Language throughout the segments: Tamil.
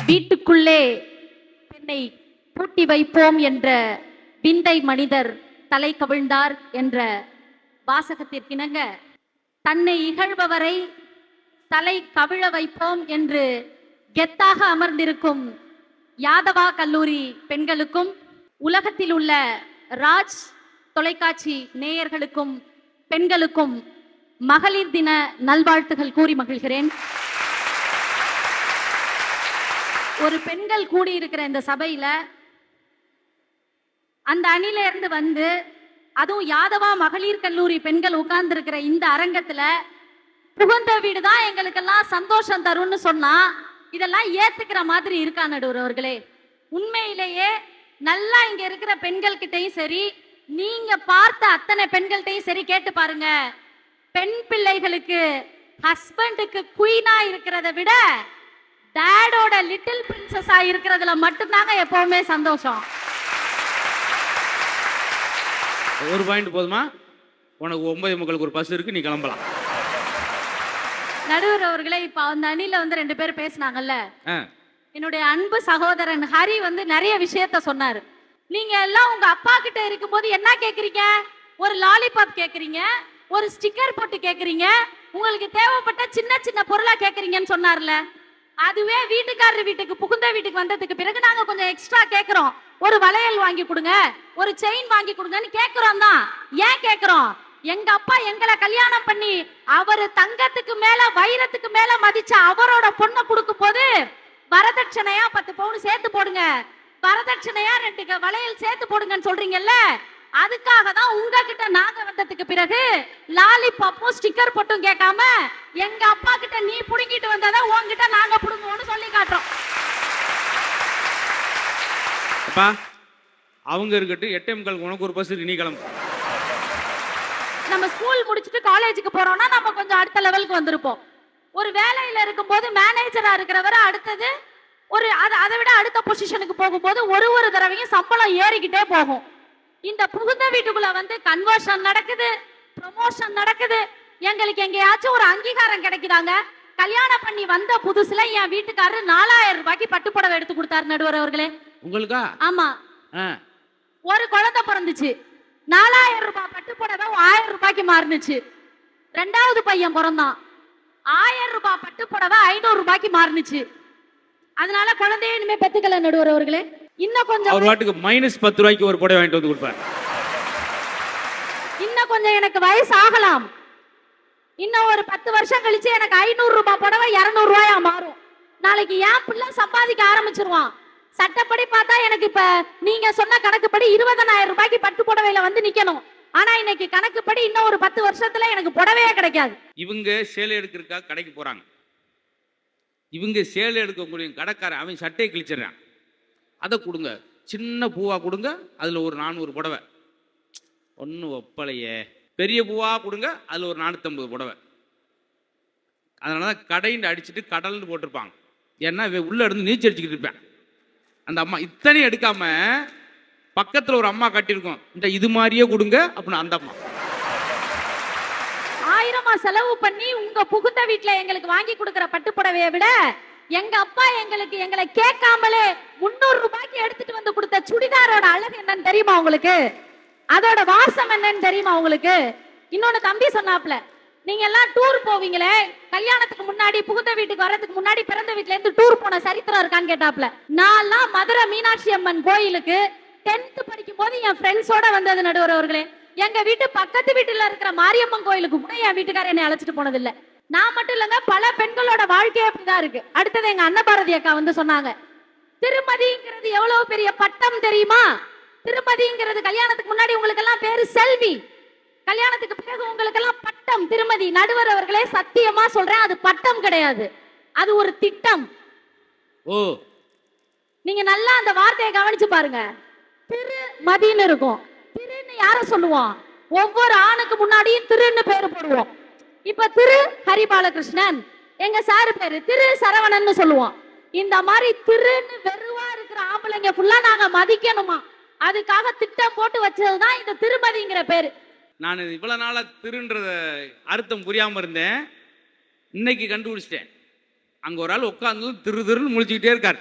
வீட்டுக்குள்ளே பெண்ணை பூட்டி வைப்போம் என்ற விந்தை மனிதர் தலை கவிழ்ந்தார் என்ற வாசகத்திற்கிணங்க தன்னை இகழ்பவரை தலை கவிழ வைப்போம் என்று கெத்தாக அமர்ந்திருக்கும் யாதவா கல்லூரி பெண்களுக்கும் உலகத்தில் உள்ள ராஜ் தொலைக்காட்சி நேயர்களுக்கும் பெண்களுக்கும் மகளிர் தின நல்வாழ்த்துகள் கூறி மகிழ்கிறேன். ஒரு பெண்கள் கூடியிருக்கிற இந்த சபையில அந்த அணில இருந்து வந்து அதுவும் யாதவா மகளிர் கல்லூரி பெண்கள் உட்கார்ந்து இருக்கிற இந்த அரங்கத்துல புகுந்த வீடு தான் எங்களுக்கெல்லாம் சந்தோஷம் தரும்னு சொன்னா இதெல்லாம் ஏத்துக்கிற மாதிரி இருக்கா நடுவர் அவர்களே? உண்மையிலேயே நல்லா இங்க இருக்கிற பெண்கள் கிட்டையும் சரி, நீங்க பார்த்த அத்தனை பெண்கள்கிட்டையும் சரி கேட்டு பாருங்க. பெண் பிள்ளைகளுக்கு ஹஸ்பண்டுக்கு குயினா இருக்கிறத விட டேடோட லிட்டில் பிரின்சஸா இருக்கிறதுல மட்டும்தாங்க எப்பவுமே சந்தோஷம். ஒரு பாயிண்ட் போதுமா? உனக்கு 9:45 ஒரு பஸ் இருக்கு, நீ கிளம்பலாம். நடுவர் அவர்களே, இப்ப அந்த அணில வந்து 2 பேர் பேசினாங்கல்ல, என்னுடைய அன்பு சகோதரன் ஹரி வந்து நிறைய விஷயத்த சொன்னாரு. நீங்க எல்லாம் உங்க அப்பா கிட்ட இருக்கும்போது என்ன கேக்குறீங்க? ஒரு லாலிபாப் கேக்குறீங்க, ஒரு ஸ்டிக்கர் போட்டு கேக்குறீங்க, உங்களுக்கு தேவைப்பட்ட சின்ன சின்ன பொருளா கேக்குறீங்கன்னு சொன்னார்ல. அதுவே வீட்டுக்காரர் வீட்டுக்கு புகுந்த வீட்டுக்கு வந்ததுக்கு பிறகு நாங்க கொஞ்சம் எக்ஸ்ட்ரா கேக்குறோம். ஒரு வளையல் வாங்கி கொடுங்க, ஒரு செயின் வாங்கி கொடுங்கன்னு கேக்குறோம் தான். ஏன் கேக்குறோம்? எங்க அப்பா எங்களை கல்யாணம் பண்ணி அவரு தங்கத்துக்கு மேல வைரத்துக்கு மேல மதிச்ச அவரோட பொண்ணை கொடுக்கும் போது வரதட்சணையா 10 பவுன் சேர்த்து போடுங்க, வரதட்சணையா 2 வளையல் சேர்த்து போடுங்கன்னு சொல்றீங்கல்ல. அதுக்காக தான் உங்ககிட்ட நாங்க வந்ததுக்கு பிறகு லாலிபாப்பும் ஸ்டிக்கர் போட்டும் கேட்காம எங்க அப்பா கிட்ட நீ புடுங்கிட்டு வந்ததை உங்ககிட்ட நாங்க புடுங்குவோம்னு சொல்லி காட்டுறோம். அப்பா அவங்க இருக்கட்டும், 8:45 உனக்கு ஒரு பஸ் இருக்கு, நீ கிளம்பு. நம்ம ஸ்கூல் முடிச்சுட்டு காலேஜுக்கு போறோம்னா நம்ம கொஞ்சம் அடுத்த லெவலுக்கு வந்திருப்போம். ஒரு வேலையில இருக்கும்போது மேனேஜரா இருக்கிறவரை அடுத்தது ஒரு அதை விட அடுத்த பொசிஷனுக்கு போகும்போது ஒரு தடவையும் சம்பளம் ஏறிக்கிட்டே போகும். இந்த புகுந்த வீட்டுக்குள்ள வந்து கன்வர்ஷன் நடக்குது, ப்ரமோஷன் நடக்குது. எங்களுக்கு எங்கேயாச்சும் ஒரு அங்கீகாரம் கிடைக்குதாங்க? கல்யாணம் பண்ணி வந்த புதுசுல என் வீட்டுக்காரரு 4000 ரூபாய்க்கு பட்டுப்புடவை எடுத்து கொடுத்தாரு நடுவர் அவர்களே. உங்களுக்கா? ஆமா. ஒரு குழந்தை பிறந்துச்சு, 4000 ரூபாய் பட்டுப்புடவை 1000 ரூபாய்க்கு மாறுனுச்சு. 2வது பையன் பிறந்தான், 1000 ரூபாய் பட்டுப்புடவை 500 ரூபாய்க்கு மாறுனுச்சு. அதனால குழந்தைய இனிமே பெத்துக்கல நடுவர் அவர்களே. இன்னும் கொஞ்சம் ஒரு வாட்டுக்கு -10 ரூபாய்க்கு ஒரு புடவை வாங்கிட்டு வந்து கொடுப்பார். இன்னும் கொஞ்சம் எனக்கு வயசு ஆகலாம், இன்னும் ஒரு 10 வருஷம் கழிச்சு எனக்கு 500 ரூபாய் புடவை 200 ரூபாயா மாறும். நாளைக்கு என் பிள்ளை சம்பாதிக்க ஆரம்பிச்சிருவான். சட்டப்படி பார்த்தா எனக்கு இப்ப நீங்க சொன்ன கணக்குப்படி 20,000 ரூபாய்க்கு பட்டு புடவையில வந்து நிக்கணும். ஆனா இன்னைக்கு கணக்குப்படி இன்னும் ஒரு 10 வருஷத்துல எனக்கு புடவையே கிடைக்காது. இவங்க சேலை எடுக்கிறதுக்காக கடைக்கு போறாங்க. இவங்க சேலை எடுக்கக்கூடிய கடைக்காரன் அவன் சட்டையை கிழிச்சிடறான். அதை கொடுங்க, சின்ன பூவா கொடுங்க, அதுல ஒரு 400 புடவை. ஒன்றும் ஒப்பலையே. பெரிய பூவா கொடுங்க, அதுல ஒரு 450 புடவை. அதனாலதான் கடைன்னு அடிச்சுட்டு கடல்னு போட்டிருப்பாங்க. ஏன்னா உள்ள இருந்து நீச்சல் அடிச்சுக்கிட்டு இருப்பேன். அந்த அம்மா இத்தனையும் எடுக்காம பக்கத்துல ஒரு அம்மா கட்டியிருக்கோம், இந்த இது மாதிரியே கொடுங்க அப்படின்னு அந்த அம்மா 1000 செலவு பண்ணி உங்க புகுந்த வீட்டுல எங்களுக்கு வாங்கி கொடுக்கிற பட்டுப்புடவையை விட எங்க அப்பா எங்களை கேட்காமலே 300 ரூபாய்க்கு எடுத்துட்டு வந்து கொடுத்த சுடிதாரோட அழகு என்னன்னு தெரியுமா உங்களுக்கு? அதோட வாசம் என்னன்னு தெரியுமா உங்களுக்கு? இன்னொன்னு தம்பி சொன்னாப்ல, நீங்க எல்லாம் டூர் போவீங்களே, கல்யாணத்துக்கு முன்னாடி புகுந்த வீட்டுக்கு வர்றதுக்கு முன்னாடி பிறந்த வீட்டுல இருந்து டூர் போன சரித்திரம் இருக்கான்னு கேட்டாப்ல. நான்லாம் மதுரை மீனாட்சி அம்மன் கோயிலுக்கு 10th படிக்கும் போது என் ஃப்ரெண்ட்ஸோட வந்தது நடுவர் அவர்களே. எங்க வீட்டு பக்கத்து வீட்டுல இருக்கிற மாரியம்மன் கோயிலுக்கு கூட என் வீட்டுக்காரர் என்னை அழைச்சிட்டு போனது இல்ல. நான் மட்டும் இல்லைங்க, பல பெண்களோட வாழ்க்கையே அப்படிதான் இருக்கு. அடுத்தது எங்க அன்னபாரதி அக்கா வந்து சொன்னாங்க, திருமதிங்கிறது எவ்வளவு பெரிய பட்டம் தெரியுமா? திருமதிங்கிறது கல்யாணத்துக்கு முன்னாடி உங்களுக்கு எல்லாம் பேரு செல்வி, கல்யாணத்துக்கு பிறகு உங்களுக்கு எல்லாம் பட்டம் திருமதி. நடுவர் அவர்களே, சத்தியமா சொல்றேன், அது பட்டம் கிடையாது, அது ஒரு திட்டம். ஓ, நீங்க நல்லா அந்த வார்த்தையை கவனிச்சு பாருங்க. திருமதின்னு இருக்கும். திருன்னு யார சொல்லுவோம்? ஒவ்வொரு ஆணுக்கு முன்னாடியும் திருன்னு பேரு போடுவோம். இப்ப திரு ஹரிபாலகிருஷ்ணன், எங்க சாரு பேரு திரு சரவணன் சொல்லுவோம். இந்த மாதிரி திருன்னு வெறுவா இருக்கிற ஆம்பளைங்க ஃபுல்லா நாங்க மதிக்கணுமா, அதுக்காக திட்டம் போட்டு வச்சதுதான் இந்த திருமதிங்கிற பேரு. நான் இவ்வளவு நாளா திருன்றத அர்த்தம் புரியாம இருந்தேன், இன்னைக்கு கண்டுபிடிச்சிட்டேன். அங்க ஒரு ஆள் உட்காந்து திரு திருன்னு முழிச்சுக்கிட்டே இருக்காரு.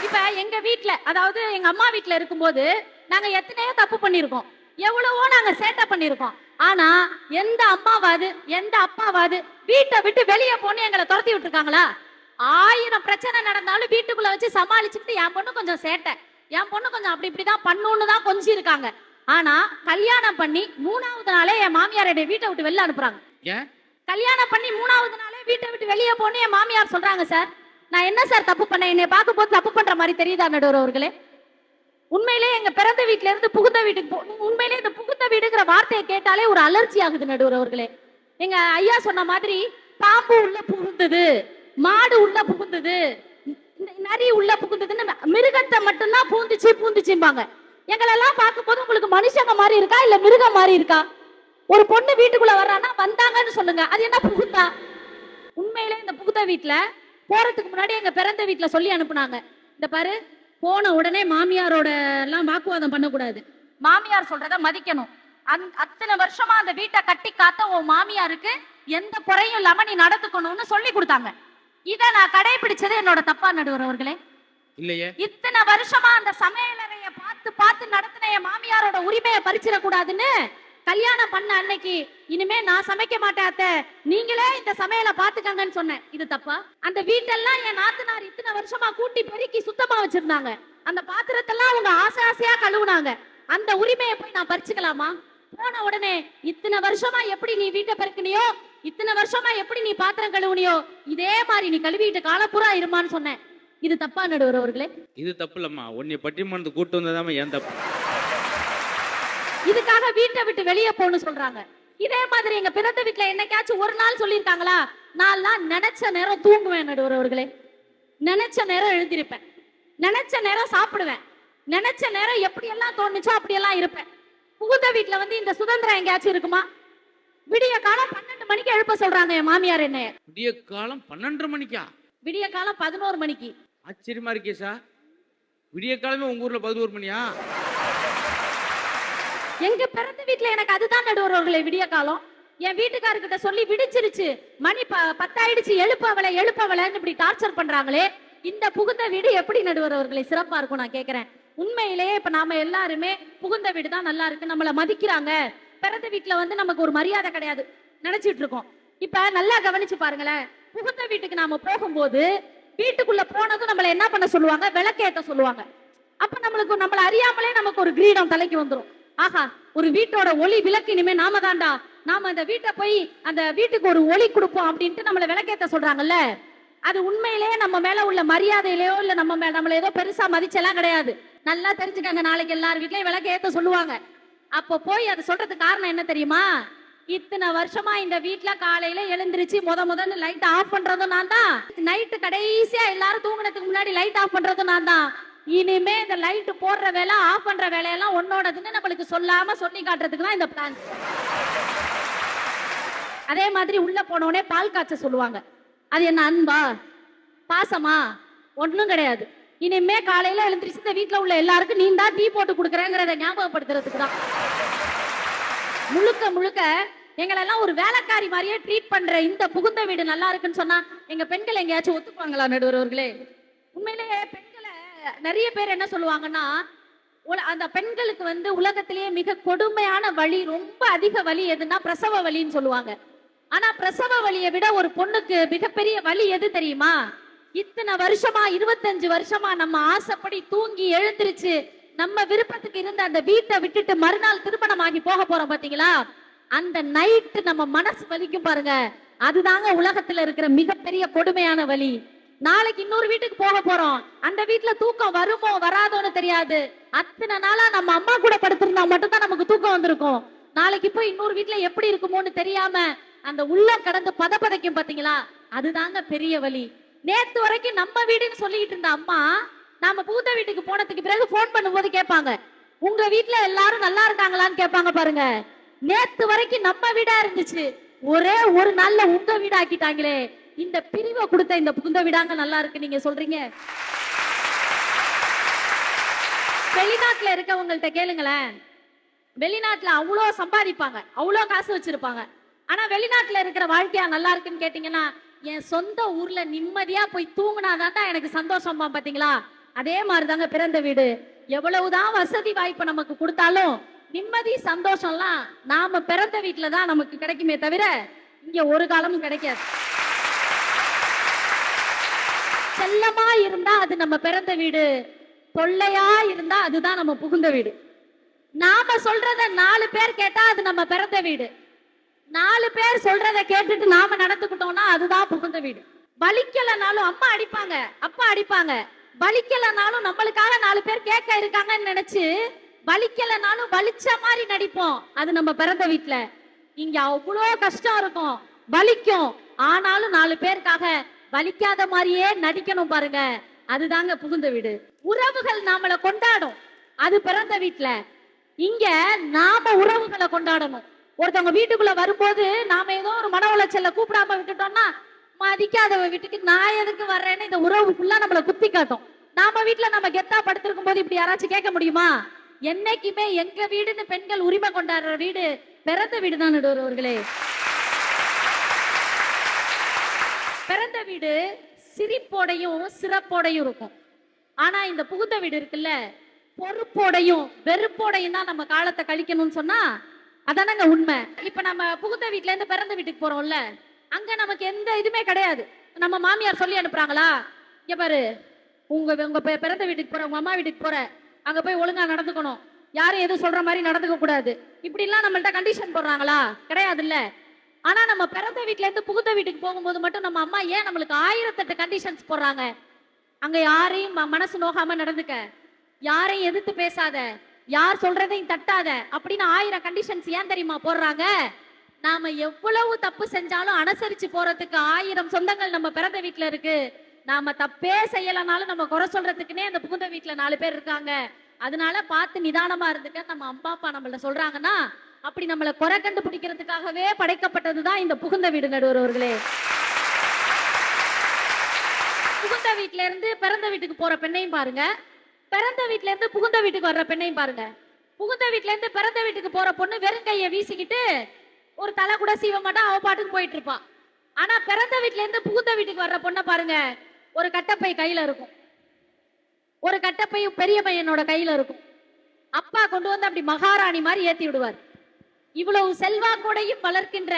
இப்ப எங்க வீட்ல, அதாவது எங்க அம்மா வீட்ல இருக்கும்போது நாங்க எத்தனையோ தப்பு பண்ணிருக்கோம், எவ்வளவோ நாங்க சேட்டை பண்ணிருக்கோம். ஆனா எந்த அம்மாவாது எந்த அப்பாவாது வீட்டை விட்டு வெளியே போன்னு எங்களை துரத்தி விட்டுருக்காங்களா? 1000 பிரச்சனை நடந்தாலும் வீட்டுக்குள்ள வச்சு சமாளிச்சுக்கிட்டு என் பொண்ணு கொஞ்சம் சேட்டை, என் பொண்ணு கொஞ்சம் அப்படி இப்படிதான் பண்ணுன்னு தான் கொஞ்சம் இருக்காங்க. ஆனா கல்யாணம் பண்ணி 3வது நாளே என் மாமியார் என்னை வீட்டை விட்டு வெளில அனுப்புறாங்க. ஏன்? கல்யாணம் பண்ணி 3வது நாளே வீட்டை விட்டு வெளியே போன்னு என் மாமியார் சொல்றாங்க. சார், நான் என்ன சார் தப்பு பண்ணேன்? என்னை பார்க்கும் போது தப்பு பண்ற மாதிரி தெரியுதா நடுவர் அவர்களே? உண்மையிலே எங்க பிறந்த வீட்டுல இருந்து புகுந்த வீட்டுக்கு உண்மையிலே இந்த புகுந்த வீடுங்கிற வார்த்தையை கேட்டாலே ஒரு அலர்ஜி ஆகுது நடுவர் அவர்களே. எங்க ஐயா சொன்ன மாதிரி பாம்பு உள்ள புகுந்தது, மாடு உள்ள புகுந்தது, நரி உள்ள புகுந்ததுன்னு மிருகத்தை மட்டும்தான் பூந்துச்சும்பாங்க. எங்களெல்லாம் பார்க்கும் போது உங்களுக்கு மனுஷங்க மாதிரி இருக்கா இல்ல மிருகம் மாதிரி இருக்கா? ஒரு பொண்ணு வீட்டுக்குள்ள வர்றான்னா வந்தாங்கன்னு சொல்லுங்க, அது என்ன புகுந்தா? உண்மையிலே இந்த புகுந்த வீட்டுல போறதுக்கு முன்னாடி எங்க பிறந்த வீட்டுல சொல்லி அனுப்புனாங்க, இந்த பாரு, போன உடனே மாமியாரோட எல்லாம் வாக்குவாதம் பண்ணக்கூடாது, மாமியார் சொல்றத மதிக்கணும், அத்தனை வருஷமா அந்த வீட்டை கட்டி காத்த உன் மாமியாருக்கு எந்த குறையும் இல்லாம நீ நடந்துக்கணும்னு சொல்லி கொடுத்தாங்க. இத நான் கடைபிடிச்சது என்னோட தப்பா நடுவர் அவர்களே? இல்லையே. இத்தனை வருஷமா அந்த சமையலறைய பார்த்து பார்த்து நடத்தின என் மாமியாரோட உரிமையை பறிச்சிடக்கூடாதுன்னு கல்யாணம் பண்ண அன்னைக்கு, இனிமே நான் சமைக்க மாட்டேன் அத்தை, நீங்களே இந்த சமையலை பாத்துக்கங்கன்னு சொன்னேன். இது தப்பா? அந்த வீட்டெல்லாம் என் நாத்தனார் இத்தனை வருஷமா கூட்டி பெருக்கி சுத்தமா வச்சிருந்தாங்க, அந்த பாத்திரத்தெல்லாம் அவங்க ஆசை ஆசையா கழுவுனாங்க, அந்த உரிமையை போய் நான் பறிச்சுக்கலாமா? போன உடனே இத்தனை வருஷமா எப்படி நீ வீட்டை பெருக்கினியோ, இத்தனை வருஷமா எப்படி நீ பாத்திரம் கழுவுனியோ, இதே மாதிரி நீ கழுவிட்டு காலப்புறா இருமான்னு சொன்னேன். இது தப்பா நடுவர் அவர்களே? இது தப்பு இல்லம்மா, உன்னை பட்டிமன்றத்துக்கு கூட்டு வந்ததாம ஏன் தப்பு? இதுக்காக வீட்டை விட்டு வெளியே போன்னு சொல்றாங்க. இதே மாதிரி எங்க பிறந்த வீட்டுல என்னைக்காச்சும் ஒரு நாள் சொல்லியிருக்காங்களா? நான் நினைச்ச நேரம் தூங்குவேன் நடுவர் அவர்களே, நினைச்ச நேரம் எழுந்திருப்பேன், நினைச்ச நேரம் சாப்பிடுவேன், நினைச்ச நேரம் எப்படி எல்லாம் தோணுச்சோ அப்படியெல்லாம் இருப்பேன். புகுந்த வீட்டுல வந்து இந்த சுதந்திரம் எங்கேயாச்சும் இருக்குமா? விடிய காலம் 12 மணிக்கு எழுப்ப சொல்றாங்க என் மாமியார் என்னைய. விடிய காலம் 12 மணிக்கா? விடிய காலம் 11 மணிக்கு. ஆச்சரியமா இருக்கே சார், விடிய காலமே உங்க ஊர்ல 11 மணியா? எங்க பிறந்த வீட்டுல எனக்கு அதுதான் நடுவர் அவர்களே விடிய காலம். என் வீட்டுக்காரர்கிட்ட சொல்லி விடிச்சிருச்சு, மணி 10 ஆயிடுச்சு, எழுப்பவளைன்னு இப்படி டார்ச்சர் பண்றாங்களே, இந்த புகுந்த வீடு எப்படி நடுவர் அவர்களே சிறப்பா இருக்கும்? நான் கேட்கிறேன். உண்மையிலேயே இப்ப நாம எல்லாருமே புகுந்த வீடு தான் நல்லா இருக்கு, நம்மள மதிக்கிறாங்க, பிறந்த வீட்டுல வந்து நமக்கு ஒரு மரியாதை கிடையாது நினைச்சிட்டு இருக்கோம். இப்ப நல்லா கவனிச்சு பாருங்களேன், புகுந்த வீட்டுக்கு நாம போகும்போது வீட்டுக்குள்ள போனதும் நம்மள என்ன பண்ண சொல்லுவாங்க? விளக்கேத்த சொல்லுவாங்க. அப்ப நம்மள அறியாமலே நமக்கு ஒரு கிரீடம் தலைக்கு வந்துடும். ஆஹா, ஒரு வீட்டோட ஒளி விளக்கு இனிமே நாம தாண்டா, நாம அந்த வீட்டை போய் அந்த வீட்டுக்கு ஒரு ஒளி கொடுப்போம் அப்படின்ட்டு நம்மள விளக்கேத்த சொல்றாங்கல்ல, அது உண்மையிலேயே நம்ம மேல உள்ள மரியாதையிலயோ இல்ல நம்மள ஏதோ பெருசா மதிச்செல்லாம் கிடையாது. நல்லா தெரிஞ்சுக்காங்க, நாளைக்கு எல்லார் வீட்லயும் விளக்கேத்த சொல்லுவாங்க. அப்ப போய் அது சொல்றதுக்கு காரணம் என்ன தெரியுமா? இத்தனை வருஷமா இந்த வீட்டுல காலையில எழுந்திருச்சு முதல்ல லைட் ஆஃப் பண்றதும் நான் தான், நைட்டு கடைசியா எல்லாரும் தூங்குனதுக்கு முன்னாடி லைட் ஆஃப் பண்றதும் நான் தான். இனிமே இந்த லைட் போடுற வேலை ஆஃப் பண்ற வேலையெல்லாம் உன்னோடதுன்னு நம்மளுக்கு சொல்லாம சொல்லி காட்டுறதுக்கு தான் இந்த பிளான். அதே மாதிரி உள்ள போனோடனே பால் காய்ச்ச சொல்லுவாங்க. அது என்ன அன்பா பாசமா? ஒன்றும் கிடையாது. இனிமே காலையில எழுந்திரிச்சு இந்த வீட்டுல உள்ள எல்லாருக்கும் நீ தான் டீ போட்டு கொடுக்குறேங்கிறத ஞாபகப்படுத்துறதுக்கு தான். முழுக்க முழுக்க எங்களெல்லாம் ஒரு வேலைக்காரி மாதிரியே ட்ரீட் பண்ற இந்த புகுந்த வீடு நல்லா இருக்குன்னு சொன்னா எங்க பெண்கள் எங்கேயாச்சும் ஒத்துப்பாங்களா நடுவர் அவர்களே? உண்மையிலேயே பெண்களை நிறைய பேர் என்ன சொல்லுவாங்கன்னா, அந்த பெண்களுக்கு வந்து உலகத்திலேயே மிக கொடுமையான வலி, ரொம்ப அதிக வலி எதுன்னா பிரசவ வலின்னு சொல்லுவாங்க. ஆனா பிரசவ வலியை விட ஒரு பொண்ணுக்கு மிகப்பெரிய வலி எது தெரியுமா? இத்தனை வருஷமா 25 வருஷமா நம்ம ஆசைப்படி தூங்கி எழுந்திருச்சு நம்ம விருப்பத்துக்கு இருந்த அந்த வீட்டை விட்டுட்டு மறுநாள் திருமணம் ஆகி போக போறோம் பாத்தீங்களா, அந்த நைட்டு நம்ம மனசு வலிக்கும் பாருங்க, அதுதாங்க உலகத்துல இருக்கிற மிகப்பெரிய கொடுமையான வலி. நாளைக்கு இன்னொரு வீட்டுக்கு போக போறோம், அந்த வீட்டுல தூக்கம் வருமோ வராதோன்னு தெரியாது, அத்தனை நாளா நம்ம அம்மா கூட படுத்திருந்தா மட்டும்தான் நமக்கு தூக்கம் வந்திருக்கும். நாளைக்கு போய் இன்னொரு வீட்டுல எப்படி இருக்குமோன்னு தெரியாம அந்த உள்ள கடந்து பதப்பதைக்கும் பாத்தீங்களா, அதுதாங்க பெரிய வலி. நேத்து வரைக்கும் நம்ம வீடுன்னு சொல்லிட்டு இருந்த அம்மா நாம பூத்த வீட்டுக்கு போனதுக்கு பிறகு போன் பண்ணும்போது கேட்பாங்க, உங்க வீட்டுல எல்லாரும் நல்லா இருக்காங்களான்னு கேட்பாங்க பாருங்க. நேத்து வரைக்கும் நம்ம வீடா இருந்துச்சு, ஒரே ஒரு நாள்ல உங்க வீடு ஆக்கிட்டாங்களே, இந்த பிரிவை கொடுத்த இந்த புகுந்த வீடாங்க நல்லா இருக்கு நீங்க சொல்றீங்க. வெளிநாட்டுல இருக்கவங்கள்ட்ட கேளுங்களேன், வெளிநாட்டுல அவ்வளோ சம்பாதிப்பாங்க, அவ்வளோ காசு வச்சிருப்பாங்க, ஆனா வெளிநாட்டுல இருக்கிற வாழ்க்கையா நல்லா இருக்குன்னு கேட்டீங்கன்னா என் சொந்த ஊர்ல நிம்மதியா போய் தூங்குனாதான்டா எனக்கு சந்தோஷமா, பாத்தீங்களா? அதே மாதிரிதாங்க பிறந்த வீடு. எவ்வளவுதான் வசதி வாய்ப்பு நமக்கு கொடுத்தாலும் நிம்மதி சந்தோஷம்லாம் நாம பிறந்த வீட்டுல தான் நமக்கு கிடைக்குமே தவிர இங்க ஒரு காலமும் கிடைக்காது. செல்லமா இருந்தா அது நம்ம பிறந்த வீடு, தொல்லையா இருந்தா அதுதான் நம்ம புகுந்த வீடு. நாம சொல்றத 4 பேர் கேட்டா அது நம்ம பிறந்த வீடு. 4 பேர் சொல்றத கேட்டுட்டு நாம நடந்துக்கிட்டோம்னா அதுதான் புகுந்த வீடு. வலிக்கலனாலும் அம்மா அடிப்பாங்க, அப்பா அடிப்பாங்க. வலிக்கலனாலும் நம்மளுக்காக 4 பேர் கேட்க இருக்காங்கன்னு நினைச்சு வலிக்கலனாலும் வலிச்ச மாதிரி நடிப்போம். அது நம்ம பிறந்த வீட்டுல. இங்க அவ்வளோ கஷ்டம் இருக்கும், வலிக்கும். ஆனாலும் 4 பேருக்காக வலிக்காத மாதிரியே நடிக்கணும் பாருங்க, அதுதாங்க புகுந்த வீடு. உறவுகள் நாமளை கொண்டாடும், அது பிறந்த வீட்டுல. இங்க நாம உறவுகளை கொண்டாடணும். ஒருத்தவங்க வீட்டுக்குள்ள வரும்போது நாம ஏதோ ஒரு மன உளைச்சல்ல கூப்பிடாம விட்டுட்டோம்னா, மதிக்காதவ வீட்டுக்கு நான் எதுக்கு வர்றேன்னு இந்த உறவு ஃபுல்லா நம்மள குத்தி காட்டும். நாம வீட்டுல நம்ம கெத்தா படுத்திருக்கும் போது இப்படி யாராச்சும் கேட்க முடியுமா? என்னைக்குமே எங்க வீடுன்னு பெண்கள் உரிமை கொண்டாடுற வீடு பிறந்த வீடு தான் நடுவர்களே. பிறந்த வீடு சிரிப்போடையும் சிறப்போடையும் இருக்கும். ஆனா இந்த புகுந்த வீடு இருக்குல்ல, பொறுப்போடையும் வெறுப்போடையும் தான் நம்ம காலத்தை கழிக்கணும்னு சொன்னா அதானங்க உண்மை. இப்ப நம்ம புகுந்த வீட்டுல இருந்து பிறந்த வீட்டுக்கு போறோம்ல, அங்க நமக்கு எந்த இதுமே கிடையாது. நம்ம மாமியார் சொல்லி அனுப்புறாங்களா, இங்க பாரு உங்க பிறந்த வீட்டுக்கு போற, உங்க அம்மா வீட்டுக்கு போற, அங்க போய் ஒழுங்கா நடந்துக்கணும், யாரும் எதுவும் சொல்ற மாதிரி நடந்துக்க கூடாது, இப்படி எல்லாம் நம்மள்ட்ட கண்டிஷன் போடுறாங்களா? கிடையாது இல்ல. ஆனா நம்ம பிறந்த வீட்டுல இருந்து புகுந்த வீட்டுக்கு போகும்போது மட்டும் நம்ம அம்மா ஏன் நம்மளுக்கு 1008 கண்டிஷன்ஸ் போடுறாங்க? அங்க யாரையும் மனசு நோகாம நடந்துக்க, யாரையும் எதிர்த்து பேசாத, யார் சொல்றதையும் தட்டாத அப்படின்னு 1000 கண்டிஷன்ஸ் ஏன் தெரியுமா போடுறாங்க? நாம எவ்வளவு தப்பு செஞ்சாலும் அனுசரிச்சு போறதுக்கு 1000 சொந்தங்கள் நம்ம பிறந்த வீட்டுல இருக்கு. நாம தப்பே செய்யலனாலும் நம்ம குறை சொல்றதுக்குன்னே அந்த புகுந்த வீட்டுல 4 பேர் இருக்காங்க. அதனால பார்த்து நிதானமா இருந்துக்க நம்ம அம்மா அப்பா நம்மள சொல்றாங்கன்னா, அப்படி நம்மளை குறை கண்டுபிடிக்கிறதுக்காகவே படைக்கப்பட்டதுதான் இந்த புகுந்த வீடு நடுவர்களே. புகுந்த வீட்டுல இருந்து பிறந்த வீட்டுக்கு போற பெண்ணையும் பாருங்க, பிறந்த வீட்டுல இருந்து புகுந்த வீட்டுக்கு வர்ற பெண்ணையும் பாருங்க. புகுந்த வீட்டுல இருந்து பிறந்த வீட்டுக்கு போற பொண்ணு வெறும் கையை வீசிக்கிட்டு ஒரு தலை கூட சீவ மாட்டா, அவ பாட்டுக்கு போயிட்டு இருப்பான். ஆனா பிறந்த வீட்டுல இருந்து புகுந்த வீட்டுக்கு வர்ற பொண்ணை பாருங்க, ஒரு கட்டப்பை கையில இருக்கும், ஒரு கட்டப்பை பெரிய பையனோட கையில இருக்கும். அப்பா கொண்டு வந்து அப்படி மகாராணி மாதிரி ஏத்தி விடுவார். இவ்வளவு செல்வாக்கோடையும் வளர்க்கின்ற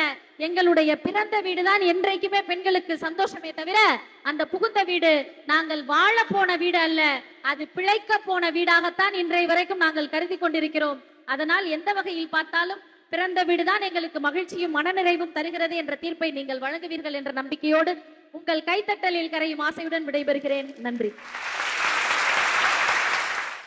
எங்களுடைய பிறந்த வீடுதான் என்றைக்குமே பெண்களுக்கு சந்தோஷமே தவிர, அந்த புகுந்த வீடு நாங்கள் வாழ போன வீடு அல்ல, அது பிழைக்க போன வீடாகத்தான் இன்றைய வரைக்கும் நாங்கள் கருதி கொண்டிருக்கிறோம். அதனால் எந்த வகையில் பார்த்தாலும் பிறந்த வீடுதான் எங்களுக்கு மகிழ்ச்சியும் மனநிறைவும் தருகிறது என்ற தீர்ப்பை நீங்கள் வழங்குவீர்கள் என்ற நம்பிக்கையோடு உங்கள் கைத்தட்டலில் கரையும் ஆசையுடன் விடைபெறுகிறேன். நன்றி.